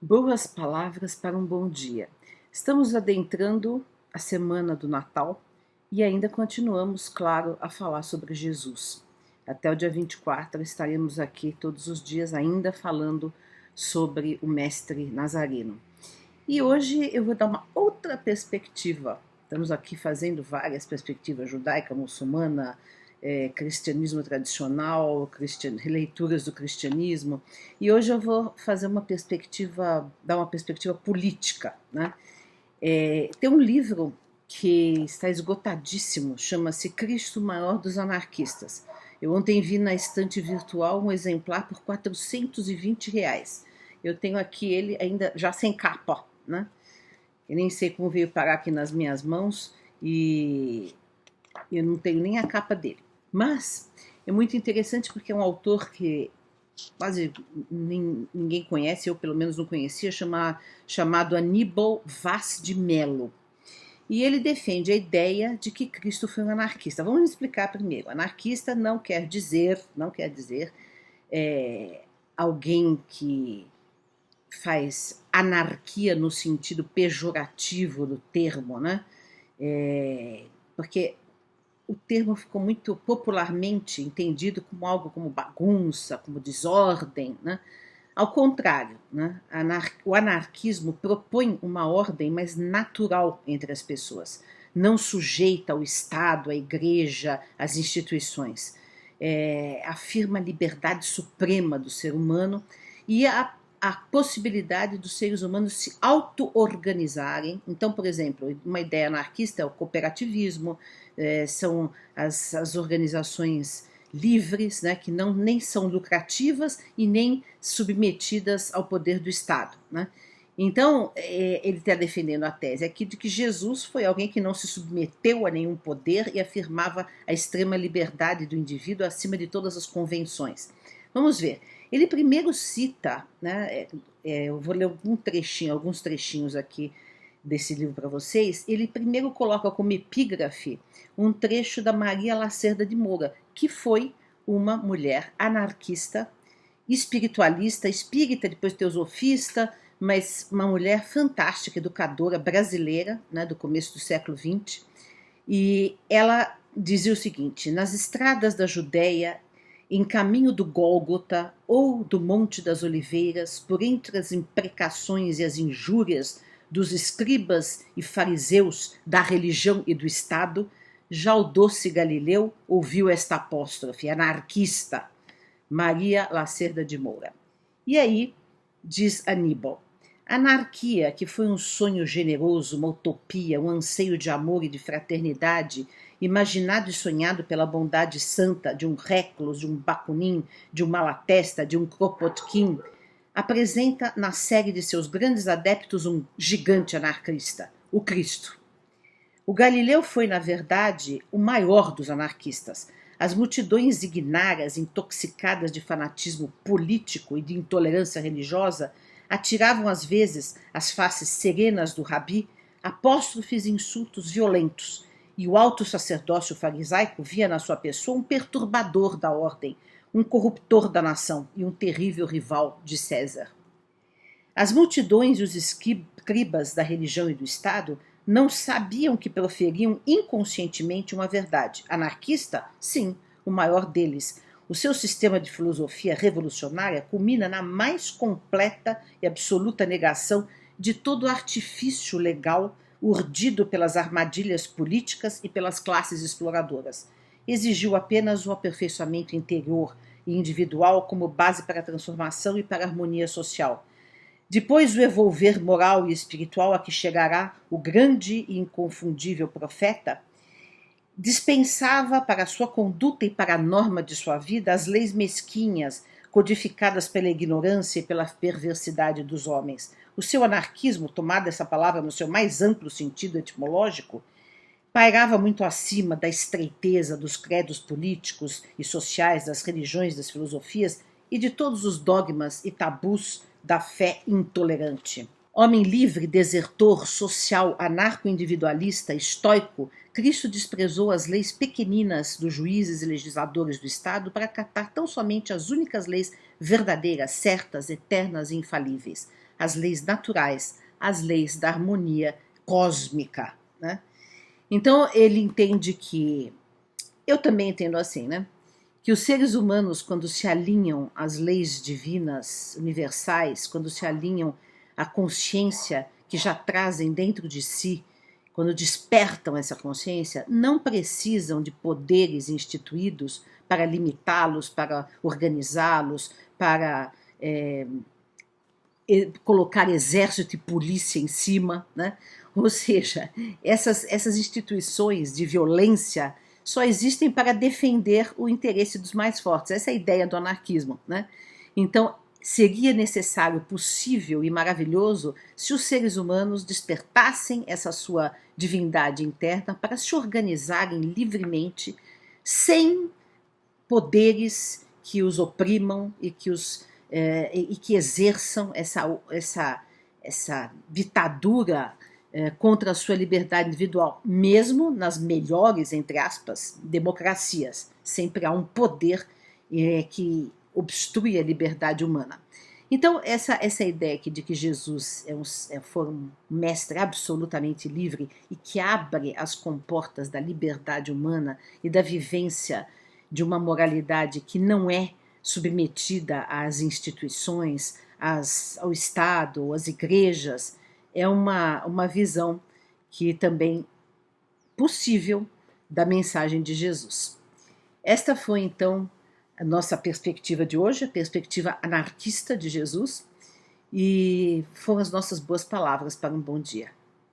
Boas palavras para um bom dia. Estamos adentrando a semana do Natal e ainda continuamos, claro, a falar sobre Jesus. Até o dia 24 estaremos aqui todos os dias ainda falando sobre o Mestre Nazareno. E hoje eu vou dar uma outra perspectiva. Estamos aqui fazendo várias perspectivas: judaica, muçulmana, cristianismo tradicional, leituras do cristianismo. E hoje eu vou fazer dar uma perspectiva política, né? Tem um livro que está esgotadíssimo, chama-se Cristo Maior dos Anarquistas. Eu ontem vi na estante virtual um exemplar por R$ 420. Eu tenho aqui ele ainda já sem capa, né? Eu nem sei como veio parar aqui nas minhas mãos e eu não tenho nem a capa dele. Mas é muito interessante porque é um autor que quase ninguém conhece, eu pelo menos não conhecia, chamado Aníbal Vaz de Melo. E ele defende a ideia de que Cristo foi um anarquista. Vamos explicar primeiro. Anarquista não quer dizer alguém que faz anarquia no sentido pejorativo do termo, né? Porque o termo ficou muito popularmente entendido como algo como bagunça, como desordem, né? Ao contrário, né? O anarquismo propõe uma ordem mais natural entre as pessoas, não sujeita ao Estado, à igreja, às instituições. Afirma a liberdade suprema do ser humano e a possibilidade dos seres humanos se auto-organizarem. Então, por exemplo, uma ideia anarquista é o cooperativismo, são as organizações livres, né, que nem são lucrativas e nem submetidas ao poder do Estado, né? Então, ele está defendendo a tese aqui de que Jesus foi alguém que não se submeteu a nenhum poder e afirmava a extrema liberdade do indivíduo acima de todas as convenções. Vamos ver. Ele primeiro cita, né, eu vou ler alguns trechinhos aqui desse livro para vocês. Ele primeiro coloca como epígrafe um trecho da Maria Lacerda de Moura, que foi uma mulher anarquista, espiritualista, espírita, depois teosofista, mas uma mulher fantástica, educadora brasileira, né, do começo do século XX. E ela dizia o seguinte: nas estradas da Judéia, em caminho do Gólgota ou do Monte das Oliveiras, por entre as imprecações e as injúrias dos escribas e fariseus da religião e do Estado, já o doce Galileu ouviu esta apóstrofe: anarquista, Maria Lacerda de Moura. E aí, diz Aníbal, anarquia, que foi um sonho generoso, uma utopia, um anseio de amor e de fraternidade, imaginado e sonhado pela bondade santa de um Réclus, de um Bakunin, de um Malatesta, de um Kropotkin, apresenta na série de seus grandes adeptos um gigante anarquista, o Cristo. O Galileu foi, na verdade, o maior dos anarquistas. As multidões ignárias, intoxicadas de fanatismo político e de intolerância religiosa, atiravam às vezes às faces serenas do rabi apóstrofes e insultos violentos, e o alto sacerdócio farisaico via na sua pessoa um perturbador da ordem, um corruptor da nação e um terrível rival de César. As multidões e os escribas da religião e do Estado não sabiam que proferiam inconscientemente uma verdade. Anarquista? Sim, o maior deles. O seu sistema de filosofia revolucionária culmina na mais completa e absoluta negação de todo artifício legal urdido pelas armadilhas políticas e pelas classes exploradoras. Exigiu apenas o aperfeiçoamento interior e individual como base para a transformação e para a harmonia social. Depois o evolver moral e espiritual a que chegará o grande e inconfundível profeta, dispensava para sua conduta e para a norma de sua vida as leis mesquinhas, codificadas pela ignorância e pela perversidade dos homens. O seu anarquismo, tomado essa palavra no seu mais amplo sentido etimológico, pairava muito acima da estreiteza dos credos políticos e sociais, das religiões, das filosofias e de todos os dogmas e tabus da fé intolerante. Homem livre, desertor, social, anarco-individualista, estoico, Cristo desprezou as leis pequeninas dos juízes e legisladores do Estado para acatar tão somente as únicas leis verdadeiras, certas, eternas e infalíveis. as leis naturais, as leis da harmonia cósmica, né? Então ele entende que, eu também entendo assim, né? Que os seres humanos, quando se alinham às leis divinas universais, quando se alinham à consciência que já trazem dentro de si, quando despertam essa consciência, não precisam de poderes instituídos para limitá-los, para organizá-los, para colocar exército e polícia em cima, né? Ou seja, essas instituições de violência só existem para defender o interesse dos mais fortes. Essa é a ideia do anarquismo, né? Então, seria necessário, possível e maravilhoso se os seres humanos despertassem essa sua divindade interna para se organizarem livremente, sem poderes que os oprimam e que exerçam essa ditadura contra a sua liberdade individual, mesmo nas melhores, entre aspas, democracias. Sempre há um poder que obstrui a liberdade humana. Então, essa ideia aqui de que Jesus foi um mestre absolutamente livre e que abre as comportas da liberdade humana e da vivência de uma moralidade que não é submetida às instituições, ao Estado, às igrejas, é uma visão que também possível da mensagem de Jesus. Esta foi, então, a nossa perspectiva de hoje, a perspectiva anarquista de Jesus, e foram as nossas boas palavras para um bom dia.